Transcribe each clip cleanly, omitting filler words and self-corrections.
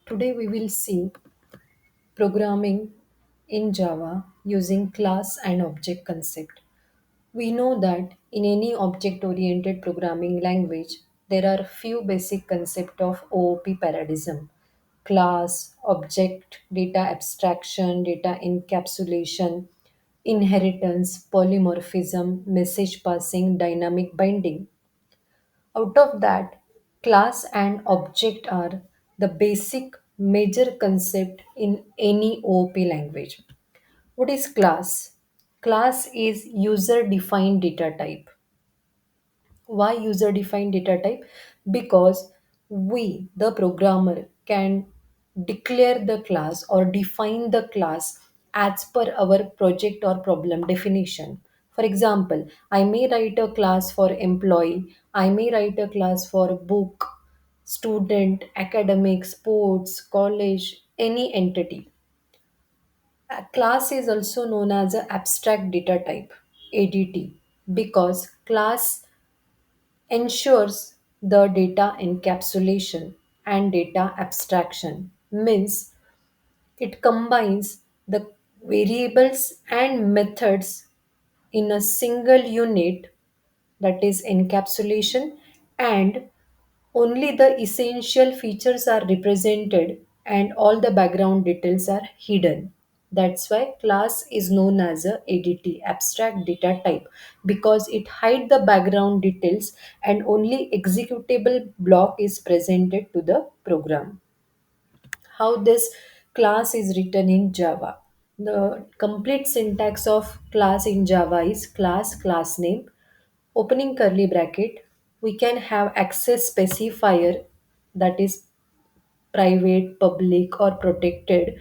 Today we will see programming in Java using class and object concept. We know that in any object oriented programming language there are few basic concepts of OOP paradigm: class, object, data abstraction, data encapsulation, inheritance, polymorphism, message passing, dynamic binding. Out of that, class and object are the basic major concept in any OOP language. What is class? Class is user defined data type. Why user defined data type? Because we the programmer can declare the class or define the class as per our project or problem definition. For example, I may write a class for employee, I may write a class for book, student, academic, sports, college, any entity. A class is also known as an abstract data type, ADT, because class ensures the data encapsulation and data abstraction. Means it combines the variables and methods in a single unit, that is encapsulation, and only the essential features are represented and all the background details are hidden. That's why class is known as a ADT, abstract data type, because it hides the background details and only executable block is presented to the program. How this class is written in Java. The complete syntax of class in Java is class, class name, opening curly bracket. We can have access specifier, that is private, public, or protected.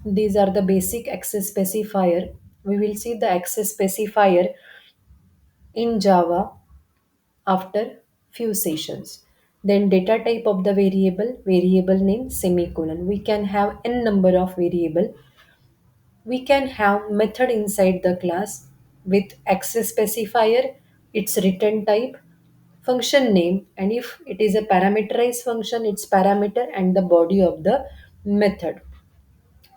These are the basic access specifier. We will see the access specifier in Java after few sessions. Then data type of the variable, variable name, semicolon. We can have n number of variable. We can have method inside the class with access specifier, its return type, function name, and if it is a parameterized function, its parameter and the body of the method.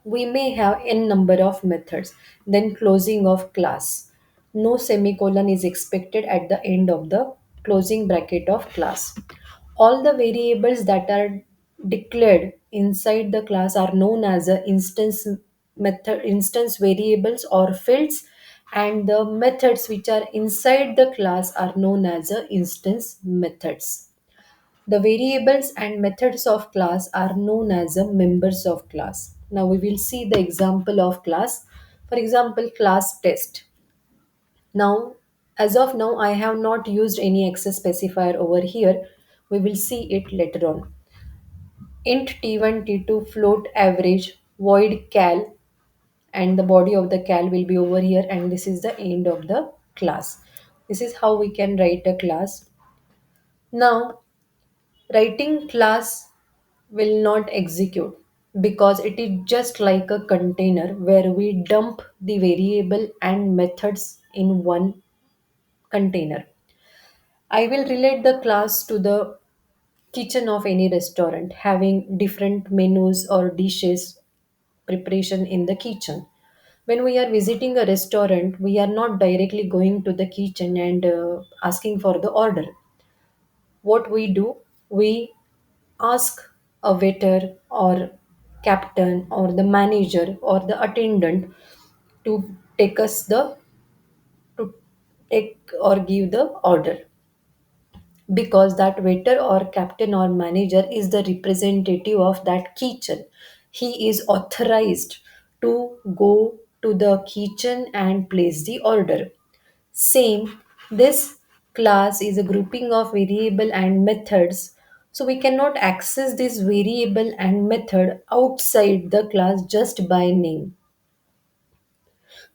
We may have n number of methods. Then closing of class. No semicolon is expected at the end of the closing bracket of class. All the variables that are declared inside the class are known as a instance variables or fields, and the methods which are inside the class are known as a instance methods. The variables and methods of class are known as the members of class. Now we will see the example of class. For example, class test. Now, as of now, I have not used any access specifier over here. We will see it later on. Int t1, t2, float average, void cal, and the body of the cal will be over here, and this is the end of the class. This is how we can write a class. Now, writing class will not execute because it is just like a container where we dump the variable and methods in one container. I will relate the class to the kitchen of any restaurant having different menus or dishes preparation in the kitchen. When we are visiting a restaurant, we are not directly going to the kitchen and asking for the order. What we do, we ask a waiter or captain or the manager or the attendant to take us the to take or give the order, because that waiter or captain or manager is the representative of that kitchen. He is authorized to go to the kitchen and place the order. Same, this class is a grouping of variable and methods. So we cannot access this variable and method outside the class just by name.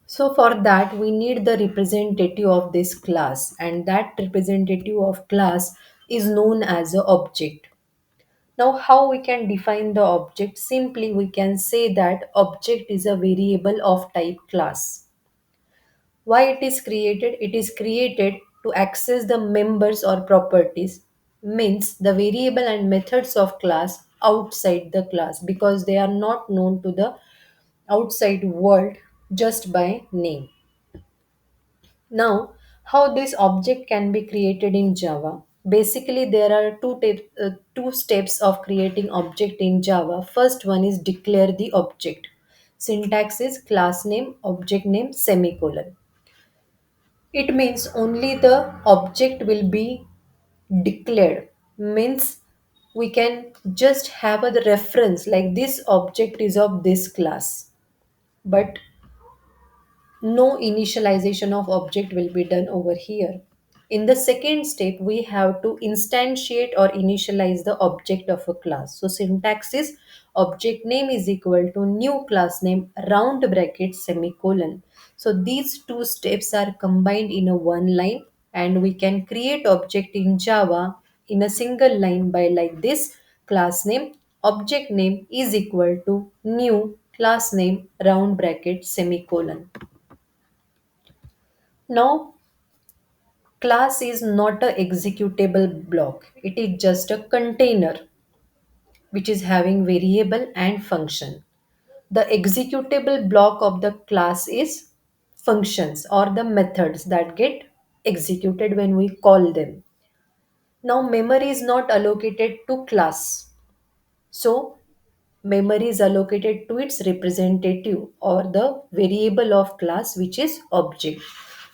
So for that we need the representative of this class, and that representative of class is known as a object. Now how we can define the object? Simply we can say that object is a variable of type class. Why it is created? It is created to access the members or properties. Means the variable and methods of class outside the class because they are not known to the outside world just by name. Now, how this object can be created in Java? Basically, there are two steps of creating object in Java. First one is declare the object. Syntax is class name, object name, semicolon. It means only the object will be declared. Means we can just have a reference like this object is of this class. But no initialization of object will be done over here. In the second step, we have to instantiate or initialize the object of a class. So syntax is object name is equal to new class name round bracket semicolon. So these two steps are combined in a one line, and we can create object in Java in a single line by like this: class name object name is equal to new class name round bracket semicolon. Now, class is not a executable block. It is just a container which is having variable and function. The executable block of the class is functions or the methods that get executed when we call them. Now, memory is not allocated to class. So, memory is allocated to its representative or the variable of class, which is object.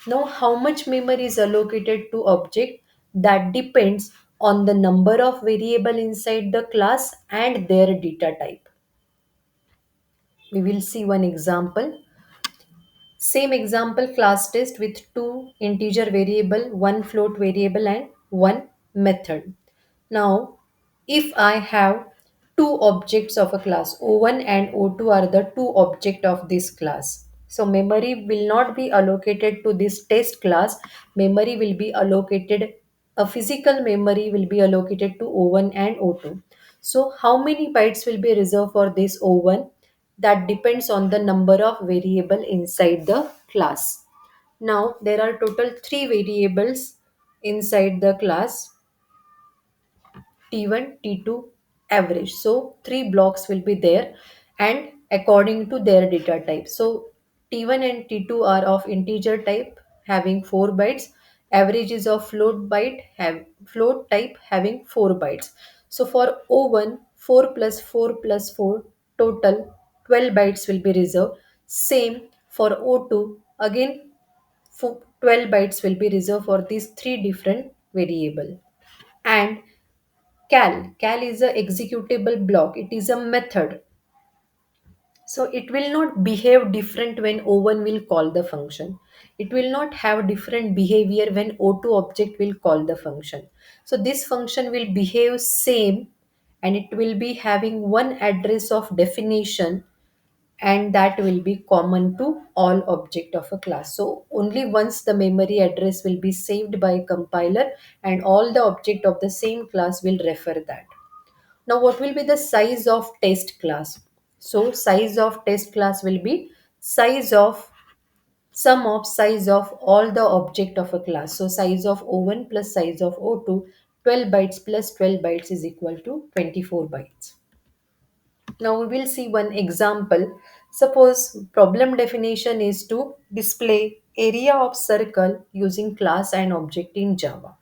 Now, how much memory is allocated to object? That depends on the number of variable inside the class and their data type. We will see one example. Same example class test with two integer variable, one float variable and one method. Now, if I have two objects of a class, O1 and O2 are the two object of this class. So memory will not be allocated to this test class. Memory will be allocated, a physical memory will be allocated to O1 and O2. So how many bytes will be reserved for this O1? That depends on the number of variable inside the class. Now there are total three variables inside the class: T1, T2, average. So three blocks will be there and according to their data type. So T1 and T2 are of integer type having 4 bytes. Average is of float type having 4 bytes. So for O1, 4 plus 4 plus 4, total 12 bytes will be reserved. Same for O2, again 12 bytes will be reserved for these three different variable. And cal is a executable block. It is a method. So it will not behave different when O1 will call the function. It will not have different behavior when O2 object will call the function. So this function will behave same, and it will be having one address of definition, and that will be common to all object of a class. So only once the memory address will be saved by compiler, and all the object of the same class will refer that. Now, what will be the size of test class? So, size of test class will be size of sum of size of all the object of a class. So, size of O1 plus size of O2, 12 bytes plus 12 bytes is equal to 24 bytes. Now, we will see one example. Suppose problem definition is to display area of circle using class and object in Java.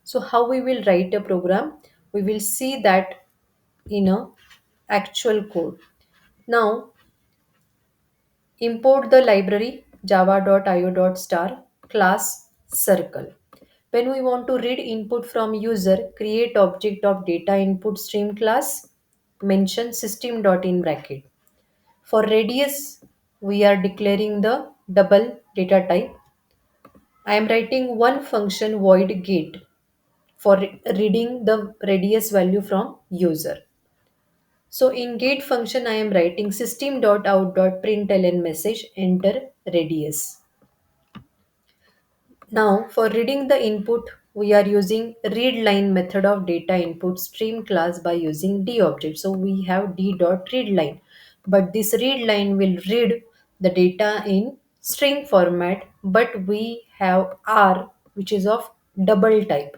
So, how we will write a program? We will see that in a actual code. Now import the library java.io.star class circle. When we want to read input from user, create object of data input stream class, mention system.in bracket. For radius, we are declaring the double data type. I am writing one function void get for reading the radius value from user. So in get function, I am writing system.out.println message, enter radius. Now for reading the input, we are using read line method of data input stream class by using d object. So we have d.readline, but this read line will read the data in string format, but we have r which is of double type.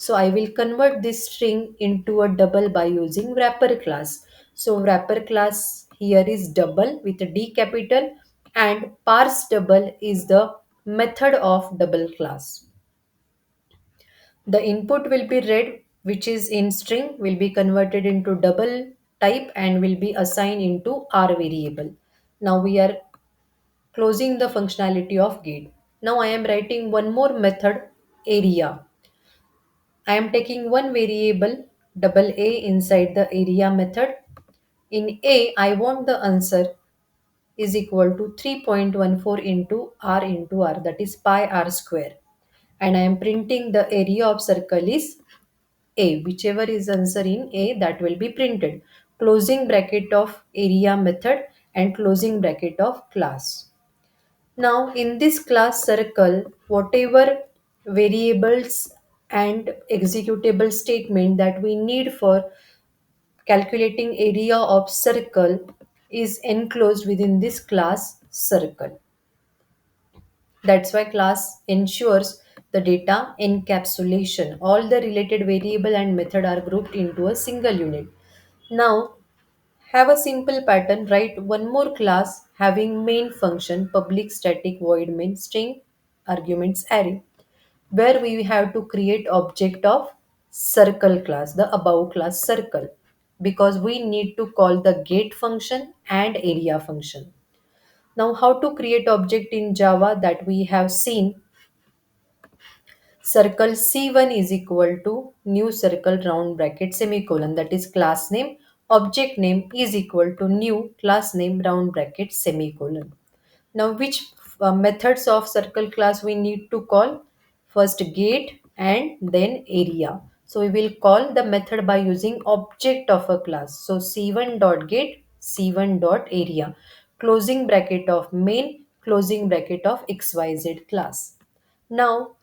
So I will convert this string into a double by using wrapper class. So wrapper class here is double with a D capital, and parse double is the method of double class. The input will be read, which is in string, will be converted into double type and will be assigned into R variable. Now we are closing the functionality of gate. Now I am writing one more method, area. I am taking one variable double A inside the area method. In A, I want the answer is equal to 3.14 into R, that is pi r square. And I am printing the area of circle is A, whichever is answer in A, that will be printed. Closing bracket of area method and closing bracket of class. Now, in this class circle, whatever variables and executable statement that we need for calculating area of circle is enclosed within this class circle. That's why class ensures the data encapsulation. All the related variable and method are grouped into a single unit. Now, have a simple pattern. Write one more class having main function public static void main string arguments array, where we have to create object of circle class, the above class circle, because we need to call the get function and area function. Now, how to create object in Java, that we have seen. Circle C1 is equal to new circle round bracket semicolon, that is class name. Object name is equal to new class name round bracket semicolon. Now, which methods of circle class we need to call? First get and then area. So we will call the method by using object of a class. So C1 dot get, C1 dot area, closing bracket of main, closing bracket of XYZ class. Now,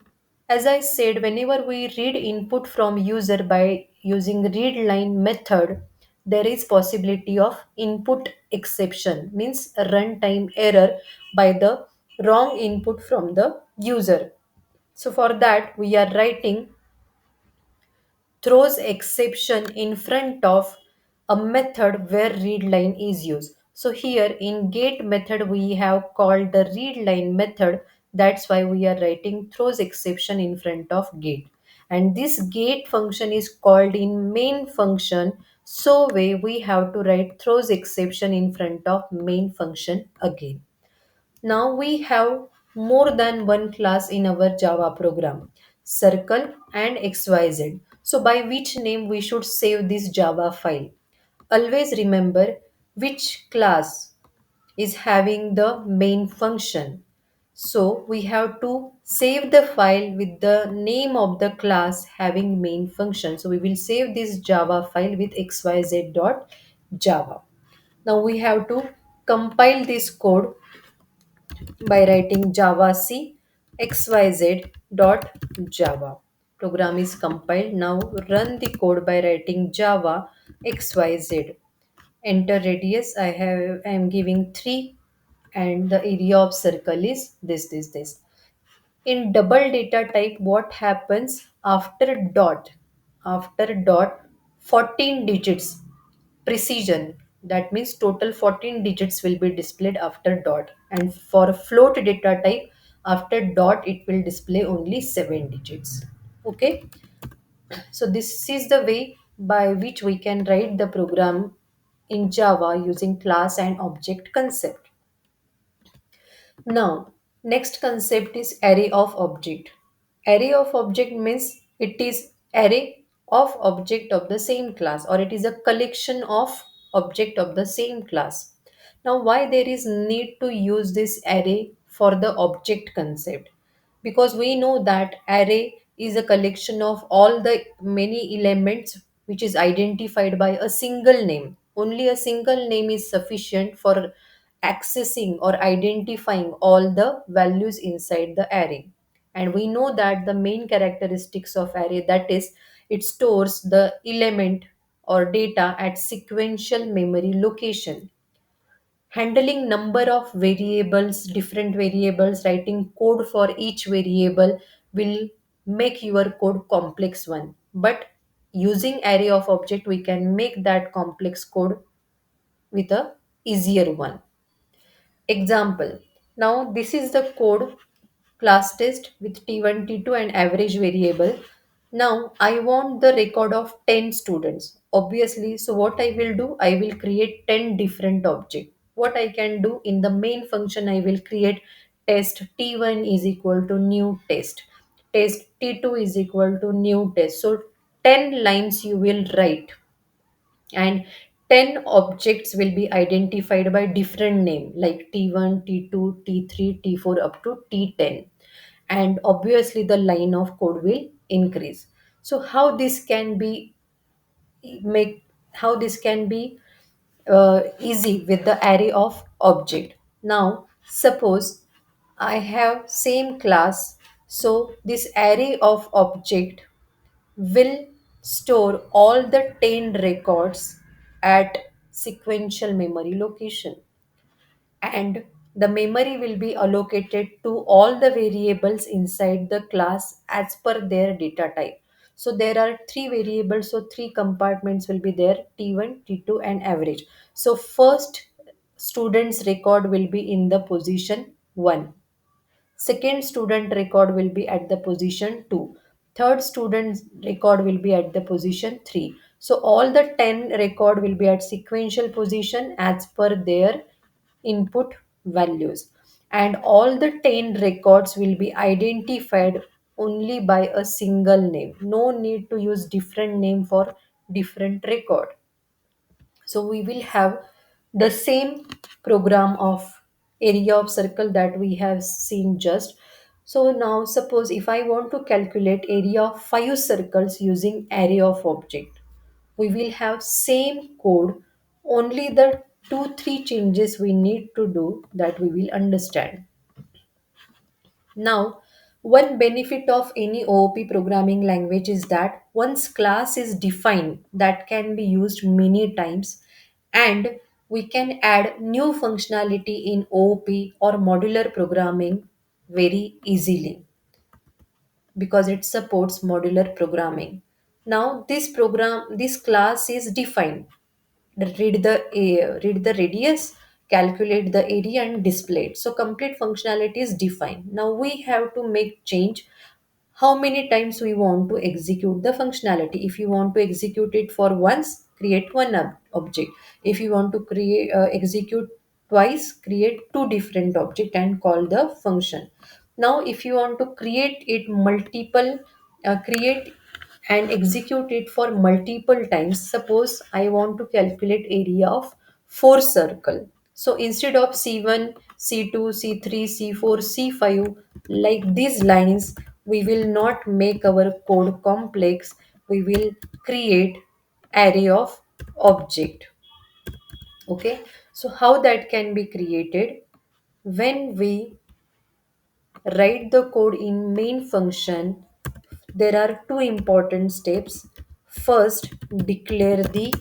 as I said, whenever we read input from user by using read line method, there is possibility of input exception, means a runtime error by the wrong input from the user. So for that, we are writing throws exception in front of a method where readline is used. So here in get method we have called the readline method. That's why we are writing throws exception in front of get. And this get function is called in main function. So way we have to write throws exception in front of main function again. Now we have more than one class in our Java program, circle and XYZ. So by which name we should save this Java file? Always remember which class is having the main function. So we have to save the file with the name of the class having main function. So we will save this Java file with xyz.java. Now we have to compile this code by writing javac xyz dot java. Program is compiled. Now run the code by writing java xyz. Enter radius. I am giving 3, and the area of circle is this. In double data type, what happens after dot? After dot, 14 digits precision, that means total 14 digits will be displayed after dot. And for float data type, after dot it will display only 7 digits. Okay, so this is the way by which we can write the program in Java using class and object concept. Now, next concept is array of object. Array of object means it is array of object of the same class, or it is a collection of object of the same class. Now, why there is need to use this array for the object concept? Because we know that array is a collection of all the many elements which is identified by a single name. Only a single name is sufficient for accessing or identifying all the values inside the array. And we know that the main characteristics of array, that is it stores the element or data at sequential memory location. Handling number of variables, different variables, writing code for each variable will make your code complex one. But using array of object, we can make that complex code with a easier one. Example. Now this is the code class test with T1, T2 and average variable. Now I want the record of 10 students. Obviously, so what I will do, I will create 10 different objects. What I can do in the main function, I will create test T1 is equal to new test. Test T2 is equal to new test. So 10 lines you will write, and 10 objects will be identified by different name like T1, T2, T3, T4 up to T10. And obviously the line of code will increase. So make how this can be easy with the array of object. Now suppose I have same class, so this array of object will store all the 10 records at sequential memory location, and the memory will be allocated to all the variables inside the class as per their data type. So there are three variables, so three compartments will be there: T1, T2 and average. So first student's record will be in the position 1. Second student record will be at the position 2. Third student record will be at the position 3. So all the 10 record will be at sequential position as per their input values. And all the 10 records will be identified only by a single name. No need to use different name for different record. So we will have the same program of area of circle that we have seen just. So now suppose if I want to calculate area of 5 circles using array of object, we will have same code, only the 2 3 changes we need to do that we will understand. Now, one benefit of any OOP programming language is that once class is defined, that can be used many times, and we can add new functionality in OOP or modular programming very easily because it supports modular programming. Now this class is defined. Read the radius, calculate the area and display it. So complete functionality is defined. Now we have to make change how many times we want to execute the functionality. If you want to execute it for once, create one object. If you want to create execute twice, create two different object and call the function. Now if you want to create and execute it for multiple times, suppose I want to calculate area of 4 circle. So instead of C1, C2, C3, C4, C5, like these lines, we will not make our code complex. We will create array of object. Okay, so how that can be created? When we write the code in main function, there are two important steps. First, declare the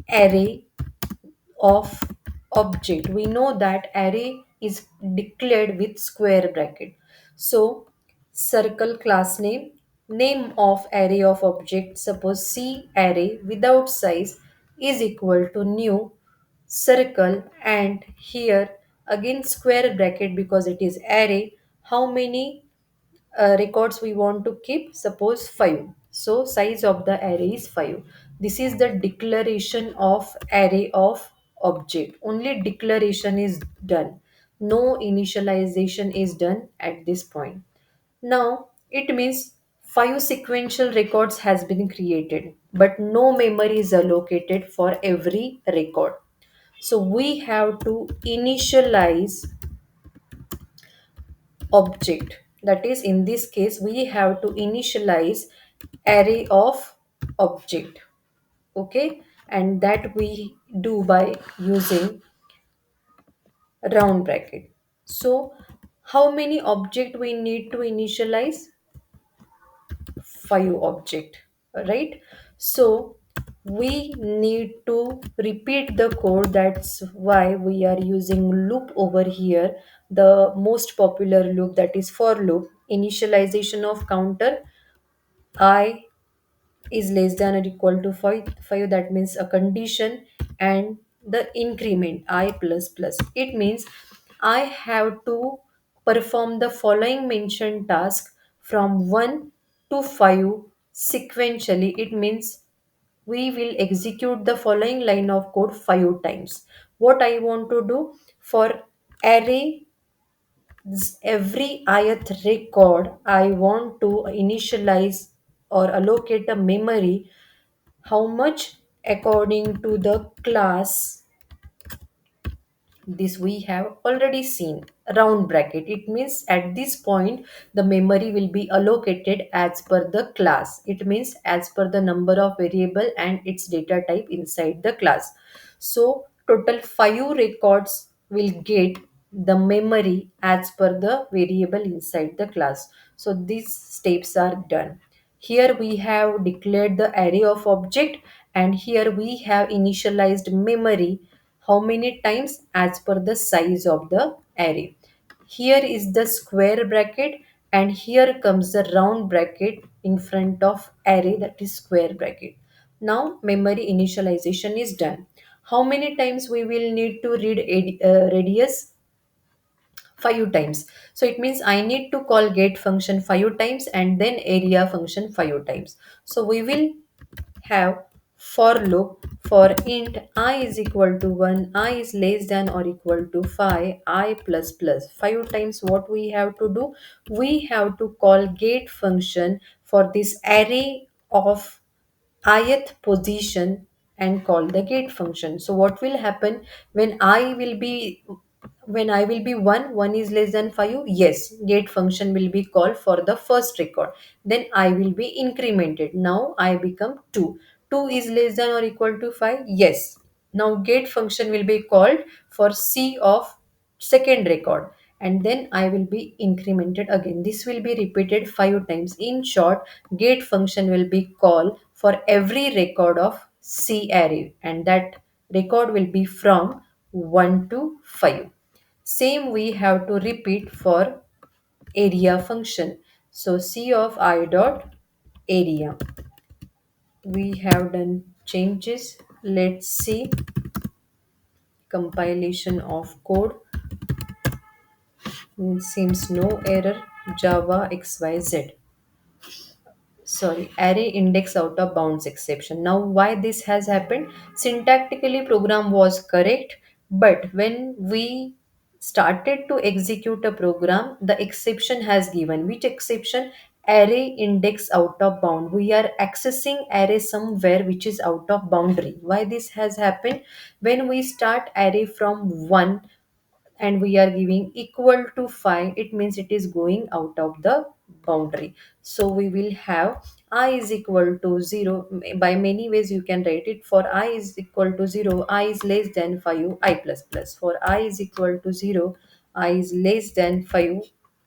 array of object. We know that array is declared with square bracket. So circle class name, name of array of object, suppose C array without size is equal to new circle, and here again square bracket because it is array. How many records we want to keep? Suppose 5. So size of the array is 5. This is the declaration of array of object. Only declaration is done. No initialization is done at this point. Now it means 5 sequential records has been created, but no memory is allocated for every record. So we have to initialize object. That is, in this case we have to initialize array of object. Okay, and that we do by using round bracket. So how many object we need to initialize? 5 object, right? So we need to repeat the code. That's why we are using loop over here, the most popular loop, that is for loop. initialization of counter I is less than or equal to 5, that means a condition, and the increment I plus plus. It means I have to perform the following mentioned task from 1 to 5 sequentially. It means we will execute the following line of code 5 times. What I want to do for array, every ith record I want to initialize or allocate a memory, how much according to the class. This we have already seen. Round bracket, it means at this point the memory will be allocated as per the class. It means as per the number of variable and its data type inside the class. So total 5 records will get the memory as per the variable inside the class. So these steps are done. Here we have declared the array of object, and here we have initialized memory how many times as per the size of the array. Here is the square bracket, and here comes the round bracket in front of array, that is square bracket. Now memory initialization is done. How many times we will need to read radius? 5 times. So it means I need to call get function 5 times and then area function 5 times. So we will have for loop for int I is equal to 1, I is less than or equal to 5, I plus plus. 5 times what we have to do? We have to call get function for this array of ith position and call the get function. So what will happen when I will be 1, 1 is less than 5? Yes, get function will be called for the first record. Then I will be incremented. Now I become 2. 2 is less than or equal to 5? Yes. Now get function will be called for C of second record, and then I will be incremented again. This will be repeated 5 times. In short, get function will be called for every record of C array, and that record will be from 1 to 5. Same we have to repeat for area function. So C of I dot area. We have done changes. Let's see compilation of code. Seems no error. Java xyz, sorry, array index out of bounds exception. Now why this has happened? Syntactically program was correct, but when we started to execute a program, the exception has given. Which exception? Array index out of bound. We are accessing array somewhere which is out of boundary. Why this has happened? When we start array from 1 and we are giving equal to 5, it means it is going out of the boundary. So we will have I is equal to 0. By many ways you can write it. For I is equal to 0, I is less than 5, I plus plus. For I is equal to 0, I is less than 5,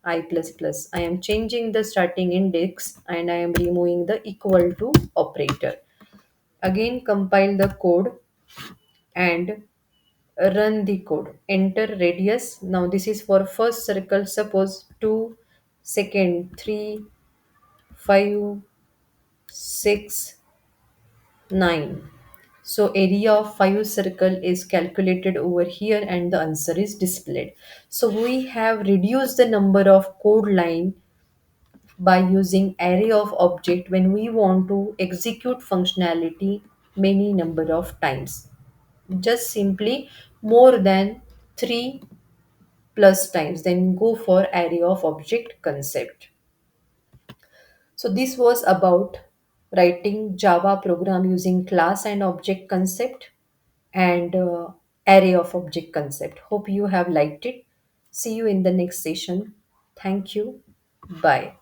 I plus plus. I am changing the starting index and I am removing the equal to operator. Again compile the code and run the code. Enter radius. Now this is for first circle. Suppose 2 second 3 5 6 9. So area of 5 circle is calculated over here and the answer is displayed. So we have reduced the number of code line by using array of object when we want to execute functionality many number of times. Just simply more than 3 plus times, then go for array of object concept. So this was about writing Java program using class and object concept and array of object concept. Hope you have liked it. See you in the next session. Thank you. Bye.